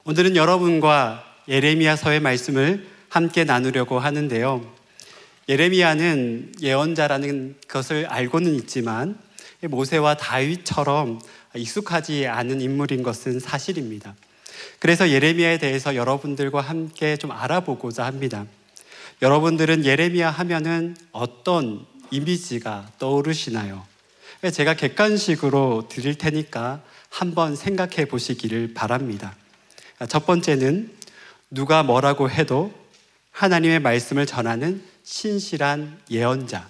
오늘은 여러분과 예레미야서의 말씀을 함께 나누려고 하는데요. 예레미야는 예언자라는 것을 알고는 있지만 모세와 다윗처럼 익숙하지 않은 인물인 것은 사실입니다. 그래서 예레미야에 대해서 여러분들과 함께 좀 알아보고자 합니다. 여러분들은 예레미야 하면은 어떤 이미지가 떠오르시나요? 제가 객관식으로 드릴 테니까 한번 생각해 보시기를 바랍니다. 첫 번째는 누가 뭐라고 해도 하나님의 말씀을 전하는 신실한 예언자.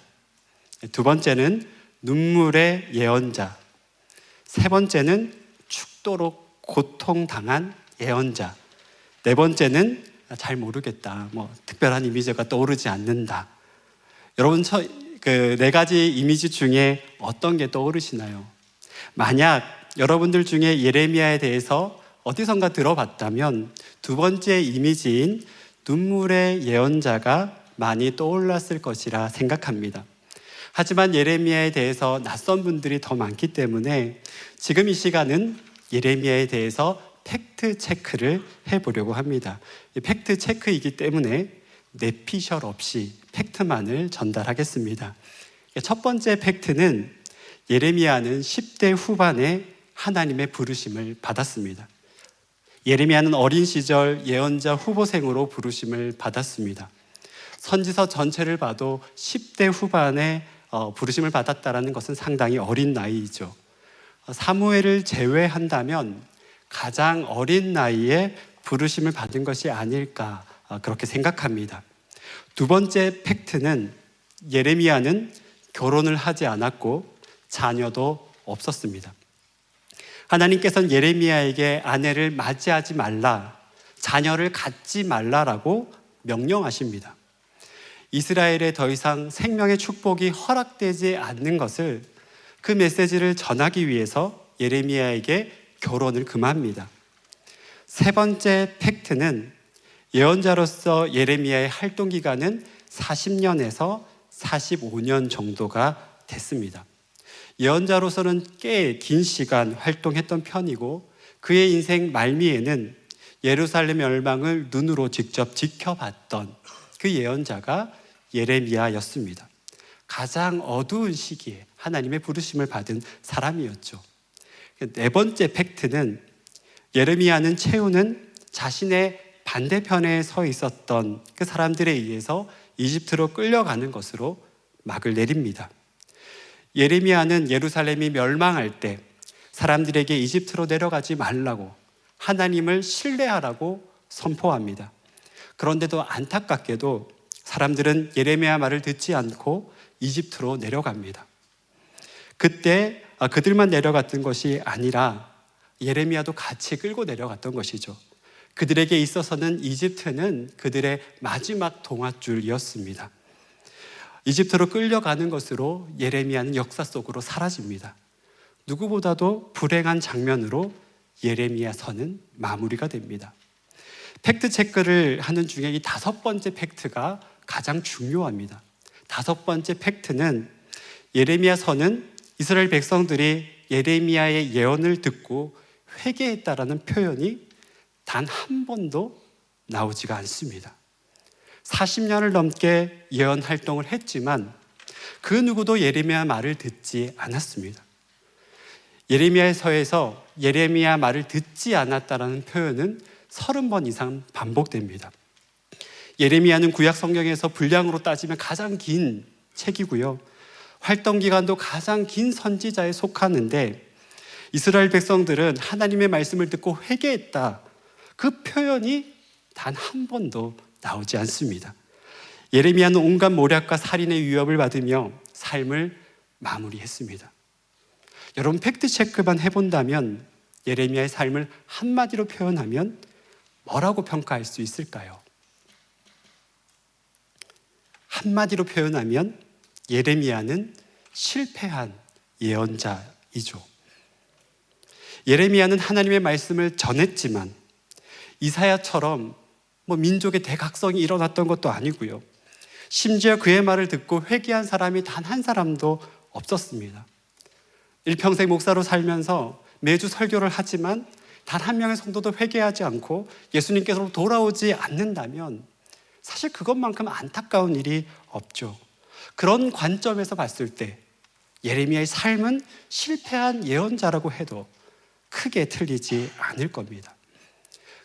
두 번째는 눈물의 예언자. 세 번째는 죽도록 고통당한 예언자. 네 번째는 잘 모르겠다. 특별한 이미지가 떠오르지 않는다. 여러분, 네 가지 이미지 중에 어떤 게 떠오르시나요? 만약 여러분들 중에 예레미야에 대해서 어디선가 들어봤다면 두 번째 이미지인 눈물의 예언자가 많이 떠올랐을 것이라 생각합니다. 하지만 예레미야에 대해서 낯선 분들이 더 많기 때문에 지금 이 시간은 예레미야에 대해서 팩트 체크를 해보려고 합니다. 팩트 체크이기 때문에 내피셜 없이 팩트만을 전달하겠습니다. 첫 번째 팩트는 예레미야는 10대 후반에 하나님의 부르심을 받았습니다. 예레미야는 어린 시절 예언자 후보생으로 부르심을 받았습니다. 선지서 전체를 봐도 10대 후반에 부르심을 받았다는 것은 상당히 어린 나이이죠. 사무엘을 제외한다면 가장 어린 나이에 부르심을 받은 것이 아닐까 그렇게 생각합니다. 두 번째 팩트는 예레미야는 결혼을 하지 않았고 자녀도 없었습니다. 하나님께서는 예레미야에게 아내를 맞이하지 말라, 자녀를 갖지 말라라고 명령하십니다. 이스라엘에 더 이상 생명의 축복이 허락되지 않는 것을, 그 메시지를 전하기 위해서 예레미야에게 결혼을 금합니다. 세 번째 팩트는 예언자로서 예레미야의 활동 기간은 40년에서 45년 정도가 됐습니다. 예언자로서는 꽤 긴 시간 활동했던 편이고 그의 인생 말미에는 예루살렘 멸망을 눈으로 직접 지켜봤던 그 예언자가 예레미야였습니다. 가장 어두운 시기에 하나님의 부르심을 받은 사람이었죠. 네 번째 팩트는 예레미야는 채우는 자신의 반대편에 서 있었던 그 사람들에 의해서 이집트로 끌려가는 것으로 막을 내립니다. 예레미야는 예루살렘이 멸망할 때 사람들에게 이집트로 내려가지 말라고, 하나님을 신뢰하라고 선포합니다. 그런데도 안타깝게도 사람들은 예레미야 말을 듣지 않고 이집트로 내려갑니다. 그때 그들만 내려갔던 것이 아니라 예레미야도 같이 끌고 내려갔던 것이죠. 그들에게 있어서는 이집트는 그들의 마지막 동아줄이었습니다. 이집트로 끌려가는 것으로 예레미야는 역사 속으로 사라집니다. 누구보다도 불행한 장면으로 예레미야서는 마무리가 됩니다. 팩트 체크를 하는 중에 이 다섯 번째 팩트가 가장 중요합니다. 다섯 번째 팩트는 예레미야서는 이스라엘 백성들이 예레미야의 예언을 듣고 회개했다라는 표현이 단 한 번도 나오지가 않습니다. 40년을 넘게 예언 활동을 했지만 그 누구도 예레미야 말을 듣지 않았습니다. 예레미야서에서 예레미야 말을 듣지 않았다라는 표현은 30번 이상 반복됩니다. 예레미야는 구약 성경에서 분량으로 따지면 가장 긴 책이고요. 활동 기간도 가장 긴 선지자에 속하는데 이스라엘 백성들은 하나님의 말씀을 듣고 회개했다. 그 표현이 단 한 번도 나오지 않습니다. 예레미야는 온갖 모략과 살인의 위협을 받으며 삶을 마무리했습니다. 여러분, 팩트 체크만 해본다면 예레미야의 삶을 한마디로 표현하면 뭐라고 평가할 수 있을까요? 한마디로 표현하면 예레미야는 실패한 예언자이죠. 예레미야는 하나님의 말씀을 전했지만 이사야처럼 민족의 대각성이 일어났던 것도 아니고요. 심지어 그의 말을 듣고 회개한 사람이 단 한 사람도 없었습니다. 일평생 목사로 살면서 매주 설교를 하지만 단 한 명의 성도도 회개하지 않고 예수님께서 돌아오지 않는다면 사실 그것만큼 안타까운 일이 없죠. 그런 관점에서 봤을 때 예레미야의 삶은 실패한 예언자라고 해도 크게 틀리지 않을 겁니다.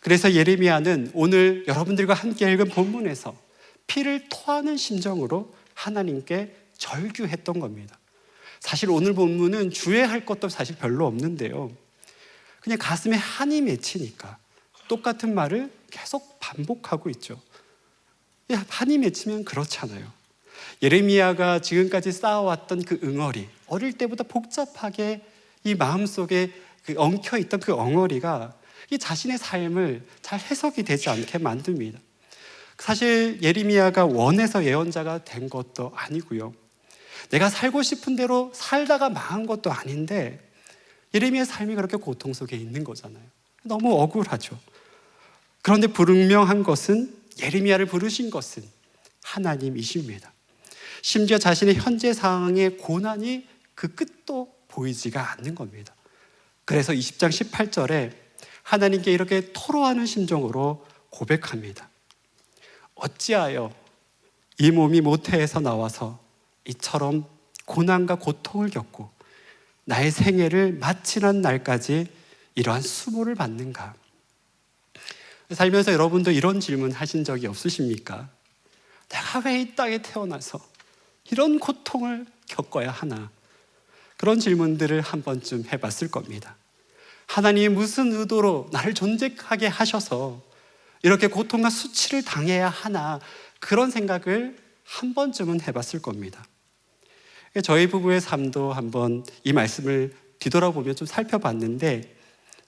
그래서 예레미야는 오늘 여러분들과 함께 읽은 본문에서 피를 토하는 심정으로 하나님께 절규했던 겁니다. 사실 오늘 본문은 주의할 것도 사실 별로 없는데요, 그냥 가슴에 한이 맺히니까 똑같은 말을 계속 반복하고 있죠. 한이 맺히면 그렇잖아요. 예레미야가 지금까지 쌓아왔던 그 응어리, 어릴 때보다 복잡하게 이 마음속에 엉켜있던 그 엉어리가 이 자신의 삶을 잘 해석이 되지 않게 만듭니다. 사실 예레미야가 원해서 예언자가 된 것도 아니고요, 내가 살고 싶은 대로 살다가 망한 것도 아닌데 예레미야의 삶이 그렇게 고통 속에 있는 거잖아요. 너무 억울하죠. 그런데 분명한 것은, 예레미야를 부르신 것은 하나님이십니다. 심지어 자신의 현재 상황의 고난이 그 끝도 보이지가 않는 겁니다. 그래서 20장 18절에 하나님께 이렇게 토로하는 심정으로 고백합니다. 어찌하여 이 몸이 모태에서 나와서 이처럼 고난과 고통을 겪고 나의 생애를 마치는 날까지 이러한 수모를 받는가? 살면서 여러분도 이런 질문 하신 적이 없으십니까? 내가 왜 이 땅에 태어나서 이런 고통을 겪어야 하나? 그런 질문들을 한 번쯤 해봤을 겁니다. 하나님이 무슨 의도로 나를 존재하게 하셔서 이렇게 고통과 수치를 당해야 하나? 그런 생각을 한 번쯤은 해봤을 겁니다. 저희 부부의 삶도 한번 이 말씀을 뒤돌아보며 좀 살펴봤는데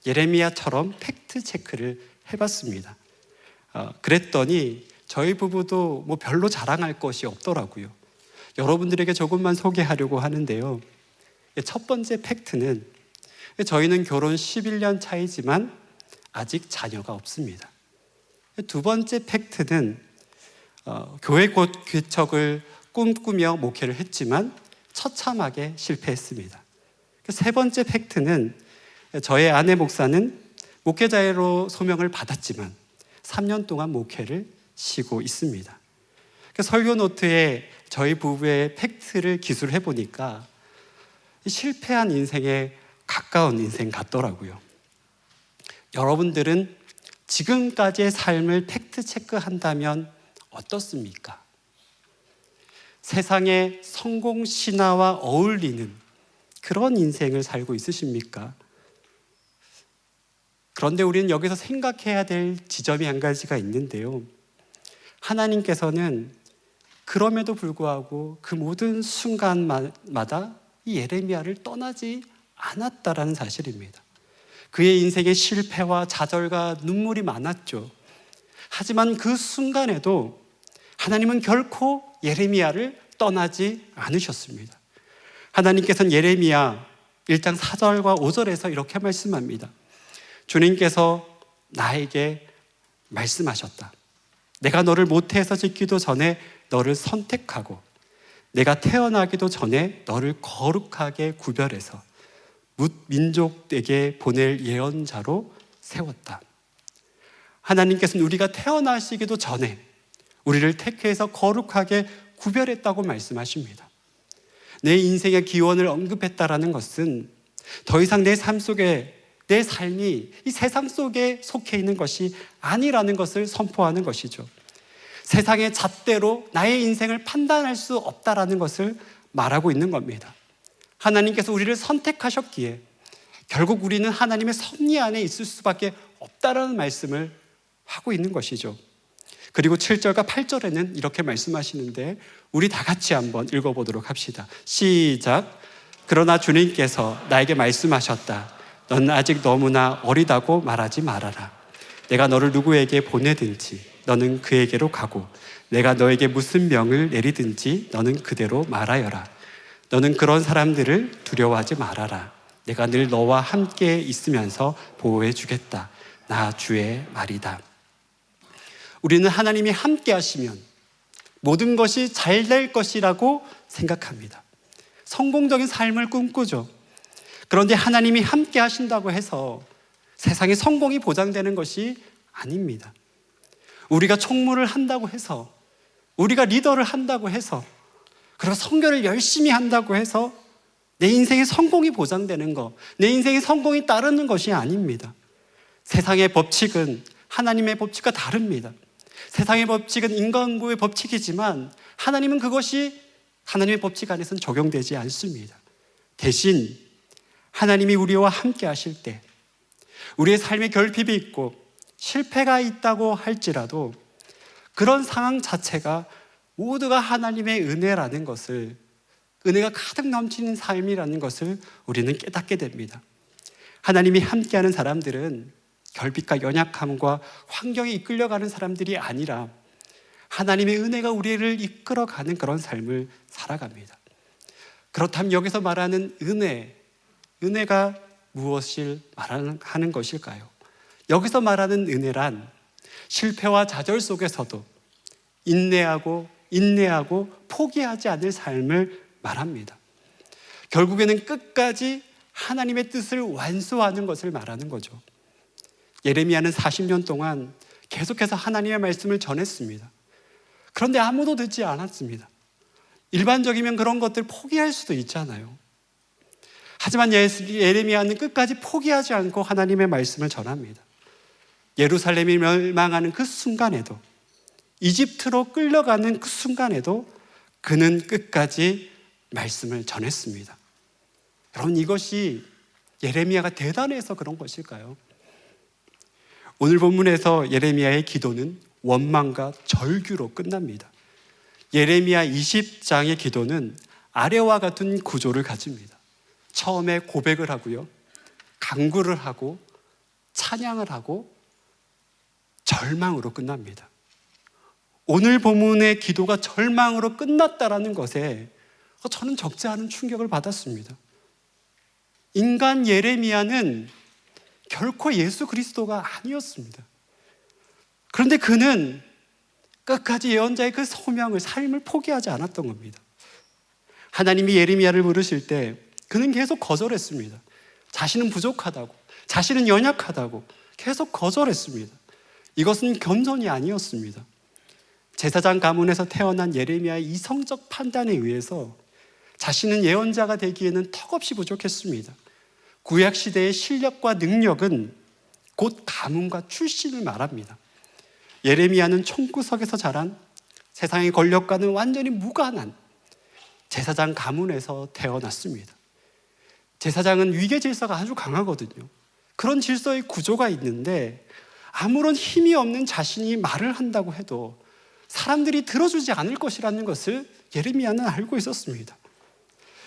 예레미야처럼 팩트 체크를 해봤습니다. 그랬더니 저희 부부도 뭐 별로 자랑할 것이 없더라고요. 여러분들에게 조금만 소개하려고 하는데요, 첫 번째 팩트는 저희는 결혼 11년 차이지만 아직 자녀가 없습니다. 두 번째 팩트는 교회 개척을 꿈꾸며 목회를 했지만 처참하게 실패했습니다. 세 번째 팩트는 저의 아내 목사는 목회자로 소명을 받았지만 3년 동안 목회를 쉬고 있습니다. 설교 노트에 저희 부부의 팩트를 기술해 보니까 실패한 인생에 가까운 인생 같더라고요. 여러분들은 지금까지의 삶을 팩트 체크한다면 어떻습니까? 세상의 성공 신화와 어울리는 그런 인생을 살고 있으십니까? 그런데 우리는 여기서 생각해야 될 지점이 한 가지가 있는데요, 하나님께서는 그럼에도 불구하고 그 모든 순간마다 이 예레미야를 떠나지 않았다라는 사실입니다. 그의 인생의 실패와 좌절과 눈물이 많았죠. 하지만 그 순간에도 하나님은 결코 예레미야를 떠나지 않으셨습니다. 하나님께서는 예레미야 1장 4절과 5절에서 이렇게 말씀합니다. 주님께서 나에게 말씀하셨다. 내가 너를 모태에서 짓기도 전에 너를 선택하고 내가 태어나기도 전에 너를 거룩하게 구별해서 뭇 민족에게 보낼 예언자로 세웠다. 하나님께서는 우리가 태어나시기도 전에 우리를 택해서 거룩하게 구별했다고 말씀하십니다. 내 인생의 기원을 언급했다라는 것은 더 이상 내 삶 속에 내 삶이 이 세상 속에 속해 있는 것이 아니라는 것을 선포하는 것이죠. 세상의 잣대로 나의 인생을 판단할 수 없다라는 것을 말하고 있는 겁니다. 하나님께서 우리를 선택하셨기에 결국 우리는 하나님의 섭리 안에 있을 수밖에 없다라는 말씀을 하고 있는 것이죠. 그리고 7절과 8절에는 이렇게 말씀하시는데 우리 다 같이 한번 읽어보도록 합시다. 시작. 그러나 주님께서 나에게 말씀하셨다. 넌 아직 너무나 어리다고 말하지 말아라. 내가 너를 누구에게 보내든지 너는 그에게로 가고 내가 너에게 무슨 명을 내리든지 너는 그대로 말하여라. 너는 그런 사람들을 두려워하지 말아라. 내가 늘 너와 함께 있으면서 보호해 주겠다. 나 주의 말이다. 우리는 하나님이 함께 하시면 모든 것이 잘 될 것이라고 생각합니다. 성공적인 삶을 꿈꾸죠. 그런데 하나님이 함께 하신다고 해서 세상의 성공이 보장되는 것이 아닙니다. 우리가 총무를 한다고 해서, 우리가 리더를 한다고 해서, 그리고 선교를 열심히 한다고 해서 내 인생의 성공이 보장되는 것, 내 인생의 성공이 따르는 것이 아닙니다. 세상의 법칙은 하나님의 법칙과 다릅니다. 세상의 법칙은 인간구의 법칙이지만 하나님은 그것이 하나님의 법칙 안에서는 적용되지 않습니다. 대신 하나님이 우리와 함께 하실 때, 우리의 삶에 결핍이 있고 실패가 있다고 할지라도 그런 상황 자체가 모두가 하나님의 은혜라는 것을, 은혜가 가득 넘치는 삶이라는 것을 우리는 깨닫게 됩니다. 하나님이 함께하는 사람들은 결핍과 연약함과 환경에 이끌려가는 사람들이 아니라 하나님의 은혜가 우리를 이끌어가는 그런 삶을 살아갑니다. 그렇다면 여기서 말하는 은혜가 무엇을 말하는 것일까요? 여기서 말하는 은혜란 실패와 좌절 속에서도 인내하고 포기하지 않을 삶을 말합니다. 결국에는 끝까지 하나님의 뜻을 완수하는 것을 말하는 거죠. 예레미야는 40년 동안 계속해서 하나님의 말씀을 전했습니다. 그런데 아무도 듣지 않았습니다. 일반적이면 그런 것들 포기할 수도 있잖아요. 하지만 예레미야는 끝까지 포기하지 않고 하나님의 말씀을 전합니다. 예루살렘이 멸망하는 그 순간에도, 이집트로 끌려가는 그 순간에도 그는 끝까지 말씀을 전했습니다. 여러분, 이것이 예레미야가 대단해서 그런 것일까요? 오늘 본문에서 예레미야의 기도는 원망과 절규로 끝납니다. 예레미야 20장의 기도는 아래와 같은 구조를 가집니다. 처음에 고백을 하고요, 간구를 하고 찬양을 하고 절망으로 끝납니다. 오늘 본문의 기도가 절망으로 끝났다라는 것에 저는 적지 않은 충격을 받았습니다. 인간 예레미야는 결코 예수 그리스도가 아니었습니다. 그런데 그는 끝까지 예언자의 그 소명을, 삶을 포기하지 않았던 겁니다. 하나님이 예레미야를 부르실 때 그는 계속 거절했습니다. 자신은 부족하다고, 자신은 연약하다고 계속 거절했습니다. 이것은 겸손이 아니었습니다. 제사장 가문에서 태어난 예레미야의 이성적 판단에 의해서 자신은 예언자가 되기에는 턱없이 부족했습니다. 구약시대의 실력과 능력은 곧 가문과 출신을 말합니다. 예레미야는 총구석에서 자란 세상의 권력과는 완전히 무관한 제사장 가문에서 태어났습니다. 제사장은 위계 질서가 아주 강하거든요. 그런 질서의 구조가 있는데 아무런 힘이 없는 자신이 말을 한다고 해도 사람들이 들어주지 않을 것이라는 것을 예레미야는 알고 있었습니다.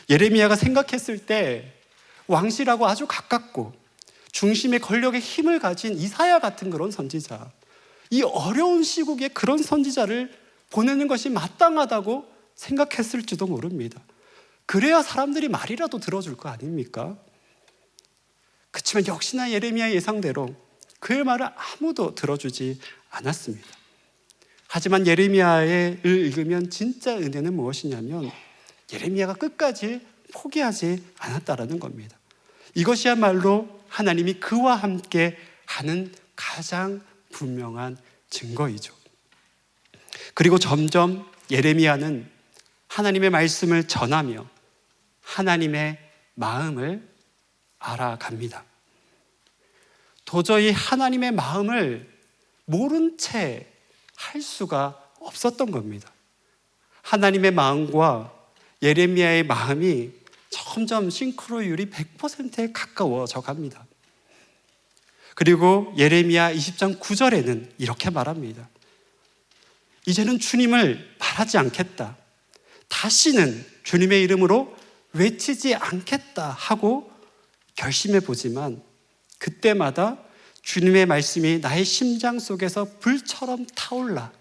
예레미야가 생각했을 때 왕실하고 아주 가깝고 중심의 권력의 힘을 가진 이사야 같은 그런 선지자, 이 어려운 시국에 그런 선지자를 보내는 것이 마땅하다고 생각했을지도 모릅니다. 그래야 사람들이 말이라도 들어줄 거 아닙니까? 그렇지만 역시나 예레미야의 예상대로 그의 말을 아무도 들어주지 않았습니다. 하지만 예레미야를 읽으면 진짜 은혜는 무엇이냐면 예레미야가 끝까지 포기하지 않았다라는 겁니다. 이것이야말로 하나님이 그와 함께 하는 가장 분명한 증거이죠. 그리고 점점 예레미야는 하나님의 말씀을 전하며 하나님의 마음을 알아갑니다. 도저히 하나님의 마음을 모른 채 할 수가 없었던 겁니다. 하나님의 마음과 예레미야의 마음이 점점 싱크로율이 100%에 가까워져 갑니다. 그리고 예레미야 20장 9절에는 이렇게 말합니다. 이제는 주님을 말하지 않겠다. 다시는 주님의 이름으로 외치지 않겠다 하고 결심해 보지만 그때마다 주님의 말씀이 나의 심장 속에서 불처럼 타올라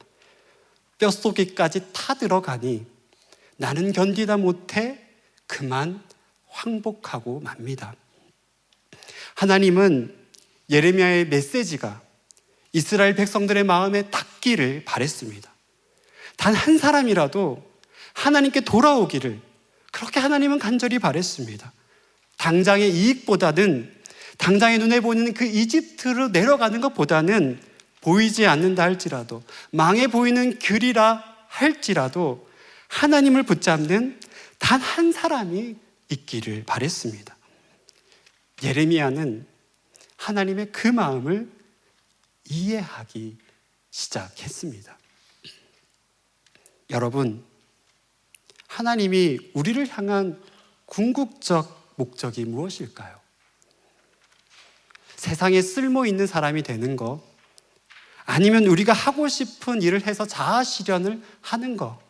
뼛속에까지 타들어가니 나는 견디다 못해 그만 황복하고 맙니다. 하나님은 예레미야의 메시지가 이스라엘 백성들의 마음에 닿기를 바랬습니다. 단 한 사람이라도 하나님께 돌아오기를 그렇게 하나님은 간절히 바랬습니다. 당장의 이익보다는 당장의 눈에 보이는 그 이집트로 내려가는 것보다는 보이지 않는다 할지라도, 망해 보이는 길이라 할지라도 하나님을 붙잡는 단 한 사람이 있기를 바랬습니다. 예레미야는 하나님의 그 마음을 이해하기 시작했습니다. 여러분, 하나님이 우리를 향한 궁극적 목적이 무엇일까요? 세상에 쓸모 있는 사람이 되는 거, 아니면 우리가 하고 싶은 일을 해서 자아 실현을 하는 거,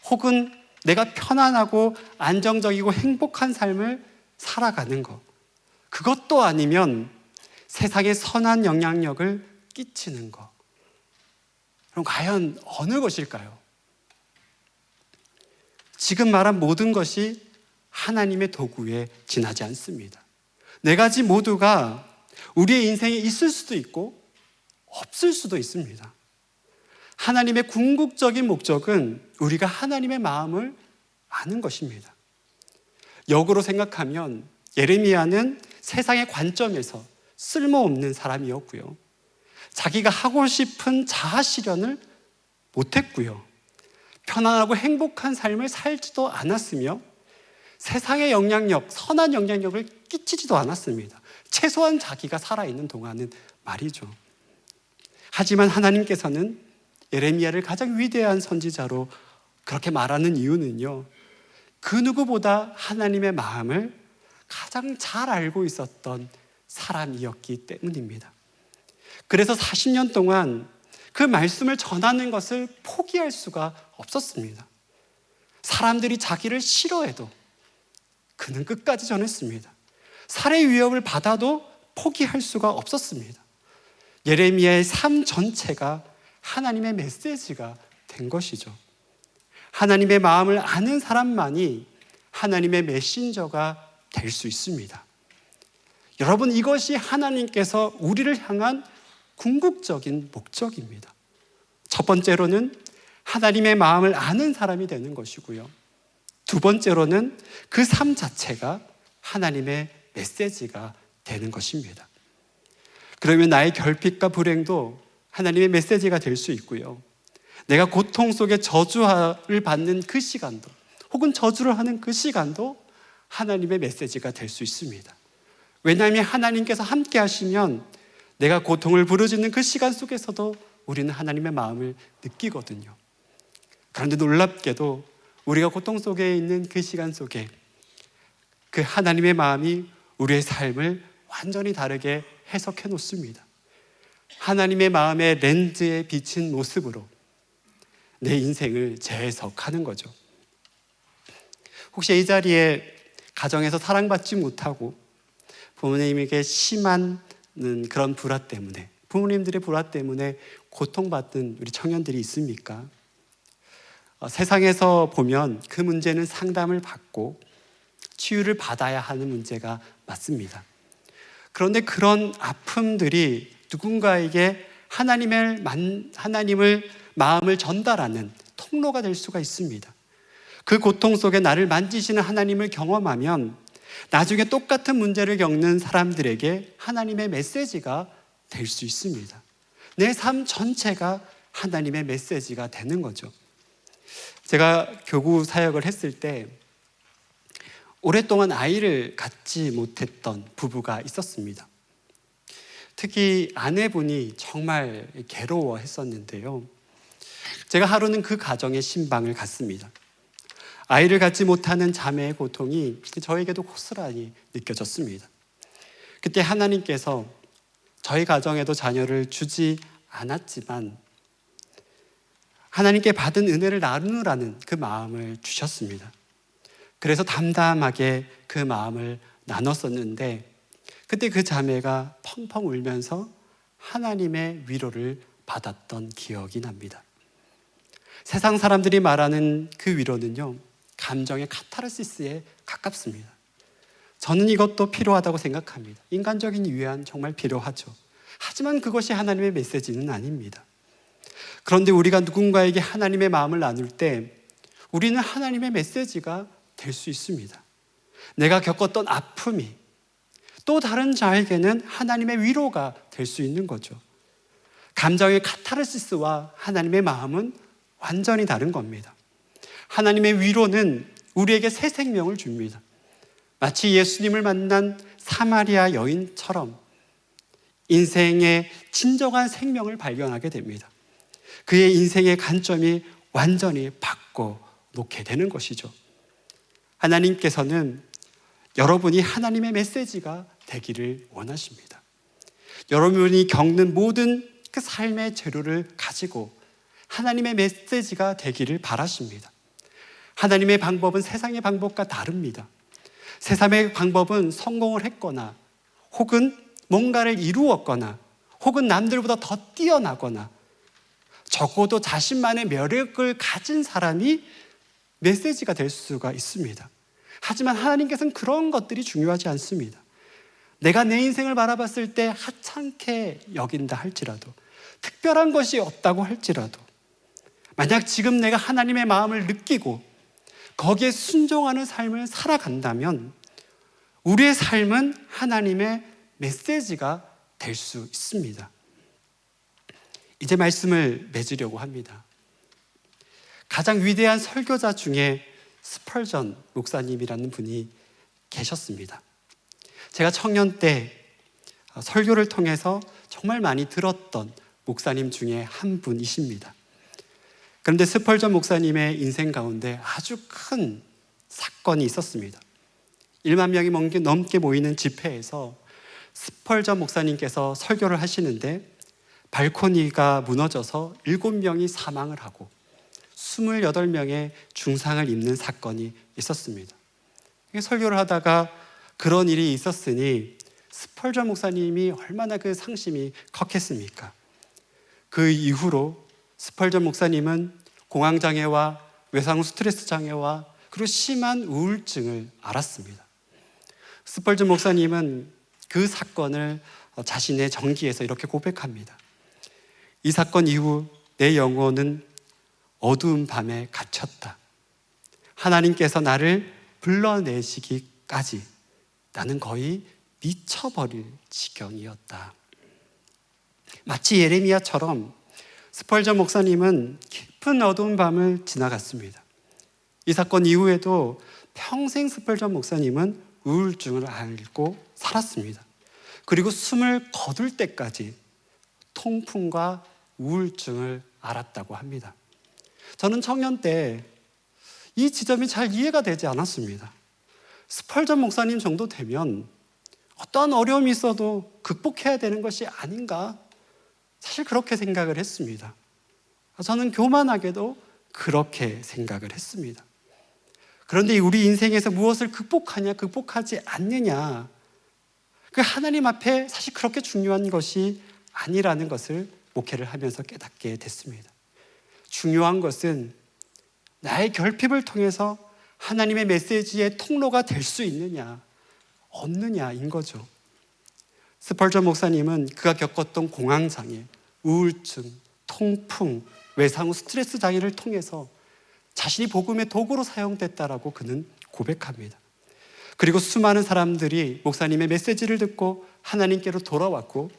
혹은 내가 편안하고 안정적이고 행복한 삶을 살아가는 거, 그것도 아니면 세상에 선한 영향력을 끼치는 거. 그럼 과연 어느 것일까요? 지금 말한 모든 것이 하나님의 도구에 지나지 않습니다. 네 가지 모두가 우리의 인생에 있을 수도 있고 없을 수도 있습니다. 하나님의 궁극적인 목적은 우리가 하나님의 마음을 아는 것입니다. 역으로 생각하면 예레미야는 세상의 관점에서 쓸모없는 사람이었고요. 자기가 하고 싶은 자아 실현을 못했고요. 편안하고 행복한 삶을 살지도 않았으며 세상의 영향력, 선한 영향력을 끼치지도 않았습니다. 최소한 자기가 살아있는 동안은 말이죠. 하지만 하나님께서는 예레미야를 가장 위대한 선지자로 그렇게 말하는 이유는요, 그 누구보다 하나님의 마음을 가장 잘 알고 있었던 사람이었기 때문입니다. 그래서 40년 동안 그 말씀을 전하는 것을 포기할 수가 없었습니다. 사람들이 자기를 싫어해도 그는 끝까지 전했습니다. 살해 위협을 받아도 포기할 수가 없었습니다. 예레미야의 삶 전체가 하나님의 메시지가 된 것이죠. 하나님의 마음을 아는 사람만이 하나님의 메신저가 될 수 있습니다. 여러분, 이것이 하나님께서 우리를 향한 궁극적인 목적입니다. 첫 번째로는 하나님의 마음을 아는 사람이 되는 것이고요. 두 번째로는 그 삶 자체가 하나님의 메시지가 되는 것입니다. 그러면 나의 결핍과 불행도 하나님의 메시지가 될 수 있고요. 내가 고통 속에 저주를 받는 그 시간도, 혹은 저주를 하는 그 시간도 하나님의 메시지가 될 수 있습니다. 왜냐하면 하나님께서 함께 하시면 내가 고통을 부르짖는 그 시간 속에서도 우리는 하나님의 마음을 느끼거든요. 그런데 놀랍게도 우리가 고통 속에 있는 그 시간 속에 그 하나님의 마음이 우리의 삶을 완전히 다르게 해석해 놓습니다. 하나님의 마음의 렌즈에 비친 모습으로 내 인생을 재해석하는 거죠. 혹시 이 자리에 가정에서 사랑받지 못하고 부모님에게 심한 그런 불화 때문에, 부모님들의 불화 때문에 고통받는 우리 청년들이 있습니까? 세상에서 보면 그 문제는 상담을 받고 치유를 받아야 하는 문제가 맞습니다. 그런데 그런 아픔들이 누군가에게 하나님을 마음을 전달하는 통로가 될 수가 있습니다. 그 고통 속에 나를 만지시는 하나님을 경험하면 나중에 똑같은 문제를 겪는 사람들에게 하나님의 메시지가 될 수 있습니다. 내 삶 전체가 하나님의 메시지가 되는 거죠. 제가 교구 사역을 했을 때 오랫동안 아이를 갖지 못했던 부부가 있었습니다. 특히 아내분이 정말 괴로워했었는데요. 제가 하루는 그 가정의 신방을 갔습니다. 아이를 갖지 못하는 자매의 고통이 저에게도 고스란히 느껴졌습니다. 그때 하나님께서 저희 가정에도 자녀를 주지 않았지만 하나님께 받은 은혜를 나누라는 그 마음을 주셨습니다. 그래서 담담하게 그 마음을 나눴었는데 그때 그 자매가 펑펑 울면서 하나님의 위로를 받았던 기억이 납니다. 세상 사람들이 말하는 그 위로는요, 감정의 카타르시스에 가깝습니다. 저는 이것도 필요하다고 생각합니다. 인간적인 위안 정말 필요하죠. 하지만 그것이 하나님의 메시지는 아닙니다. 그런데 우리가 누군가에게 하나님의 마음을 나눌 때 우리는 하나님의 메시지가 될 수 있습니다. 내가 겪었던 아픔이, 또 다른 자에게는 하나님의 위로가 될 수 있는 거죠. 감정의 카타르시스와 하나님의 마음은 완전히 다른 겁니다. 하나님의 위로는 우리에게 새 생명을 줍니다. 마치 예수님을 만난 사마리아 여인처럼 인생의 진정한 생명을 발견하게 됩니다. 그의 인생의 관점이 완전히 바꿔놓게 되는 것이죠. 하나님께서는 여러분이 하나님의 메시지가 되기를 원하십니다. 여러분이 겪는 모든 그 삶의 재료를 가지고 하나님의 메시지가 되기를 바라십니다. 하나님의 방법은 세상의 방법과 다릅니다. 세상의 방법은 성공을 했거나 혹은 뭔가를 이루었거나 혹은 남들보다 더 뛰어나거나 적어도 자신만의 매력을 가진 사람이 메시지가 될 수가 있습니다. 하지만 하나님께서는 그런 것들이 중요하지 않습니다. 내가 내 인생을 바라봤을 때 하찮게 여긴다 할지라도, 특별한 것이 없다고 할지라도, 만약 지금 내가 하나님의 마음을 느끼고 거기에 순종하는 삶을 살아간다면 우리의 삶은 하나님의 메시지가 될 수 있습니다. 이제 말씀을 맺으려고 합니다. 가장 위대한 설교자 중에 스펄전 목사님이라는 분이 계셨습니다. 제가 청년 때 설교를 통해서 정말 많이 들었던 목사님 중에 한 분이십니다. 그런데 스펄전 목사님의 인생 가운데 아주 큰 사건이 있었습니다. 1만 명이 넘게 모이는 집회에서 스펄전 목사님께서 설교를 하시는데 발코니가 무너져서 7명이 사망을 하고 28명의 중상을 입는 사건이 있었습니다. 설교를 하다가 그런 일이 있었으니 스펄전 목사님이 얼마나 그 상심이 컸겠습니까? 그 이후로 스펄전 목사님은 공황장애와 외상 스트레스 장애와 그리고 심한 우울증을 앓았습니다. 스펄전 목사님은 그 사건을 자신의 전기에서 이렇게 고백합니다. 이 사건 이후 내 영혼은 어두운 밤에 갇혔다. 하나님께서 나를 불러내시기까지 나는 거의 미쳐버릴 지경이었다. 마치 예레미야처럼 스펄전 목사님은 깊은 어두운 밤을 지나갔습니다. 이 사건 이후에도 평생 스펄전 목사님은 우울증을 앓고 살았습니다. 그리고 숨을 거둘 때까지 통풍과 우울증을 앓았다고 합니다. 저는 청년 때 이 지점이 잘 이해가 되지 않았습니다. 스펄전 목사님 정도 되면 어떤 어려움이 있어도 극복해야 되는 것이 아닌가? 사실 그렇게 생각을 했습니다. 저는 교만하게도 그렇게 생각을 했습니다. 그런데 우리 인생에서 무엇을 극복하냐, 극복하지 않느냐, 그 하나님 앞에 사실 그렇게 중요한 것이 아니라는 것을 목회를 하면서 깨닫게 됐습니다. 중요한 것은 나의 결핍을 통해서 하나님의 메시지의 통로가 될 수 있느냐, 없느냐인 거죠. 스펄전 목사님은 그가 겪었던 공황장애, 우울증, 통풍, 외상 후 스트레스 장애를 통해서 자신이 복음의 도구로 사용됐다라고 그는 고백합니다. 그리고 수많은 사람들이 목사님의 메시지를 듣고 하나님께로 돌아왔고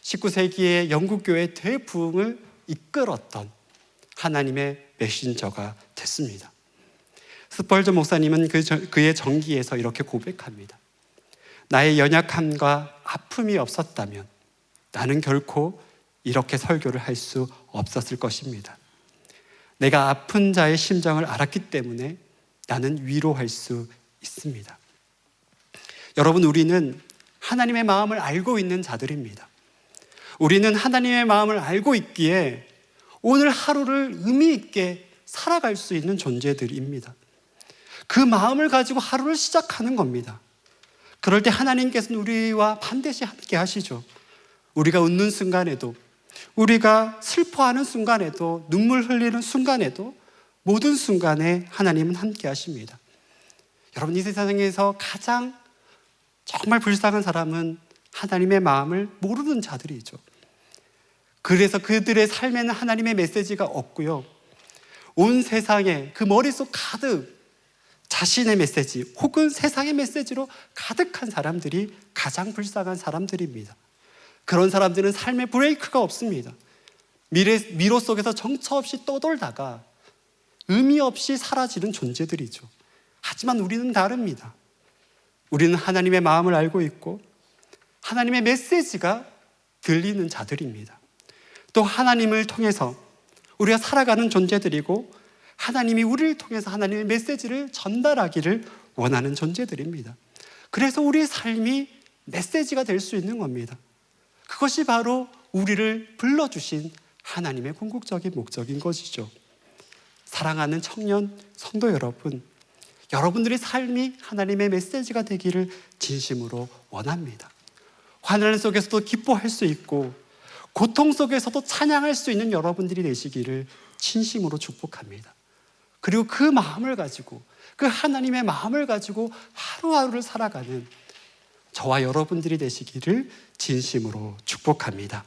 19세기의 영국교회의 대부흥을 이끌었던 하나님의 메신저가 됐습니다. 스펄전 목사님은 그의 전기에서 이렇게 고백합니다. 나의 연약함과 아픔이 없었다면 나는 결코 이렇게 설교를 할 수 없었을 것입니다. 내가 아픈 자의 심정을 알았기 때문에 나는 위로할 수 있습니다. 여러분, 우리는 하나님의 마음을 알고 있는 자들입니다. 우리는 하나님의 마음을 알고 있기에 오늘 하루를 의미 있게 살아갈 수 있는 존재들입니다. 그 마음을 가지고 하루를 시작하는 겁니다. 그럴 때 하나님께서는 우리와 반드시 함께 하시죠. 우리가 웃는 순간에도, 우리가 슬퍼하는 순간에도, 눈물 흘리는 순간에도 모든 순간에 하나님은 함께 하십니다. 여러분, 이 세상에서 가장 정말 불쌍한 사람은 하나님의 마음을 모르는 자들이죠. 그래서 그들의 삶에는 하나님의 메시지가 없고요, 온 세상에 그 머릿속 가득 자신의 메시지 혹은 세상의 메시지로 가득한 사람들이 가장 불쌍한 사람들입니다. 그런 사람들은 삶의 브레이크가 없습니다. 미로 속에서 정처 없이 떠돌다가 의미 없이 사라지는 존재들이죠. 하지만 우리는 다릅니다. 우리는 하나님의 마음을 알고 있고 하나님의 메시지가 들리는 자들입니다. 또 하나님을 통해서 우리가 살아가는 존재들이고 하나님이 우리를 통해서 하나님의 메시지를 전달하기를 원하는 존재들입니다. 그래서 우리의 삶이 메시지가 될 수 있는 겁니다. 그것이 바로 우리를 불러주신 하나님의 궁극적인 목적인 것이죠. 사랑하는 청년 성도 여러분, 여러분들의 삶이 하나님의 메시지가 되기를 진심으로 원합니다. 환난 속에서도 기뻐할 수 있고 고통 속에서도 찬양할 수 있는 여러분들이 되시기를 진심으로 축복합니다. 그리고 그 마음을 가지고, 그 하나님의 마음을 가지고 하루하루를 살아가는 저와 여러분들이 되시기를 진심으로 축복합니다.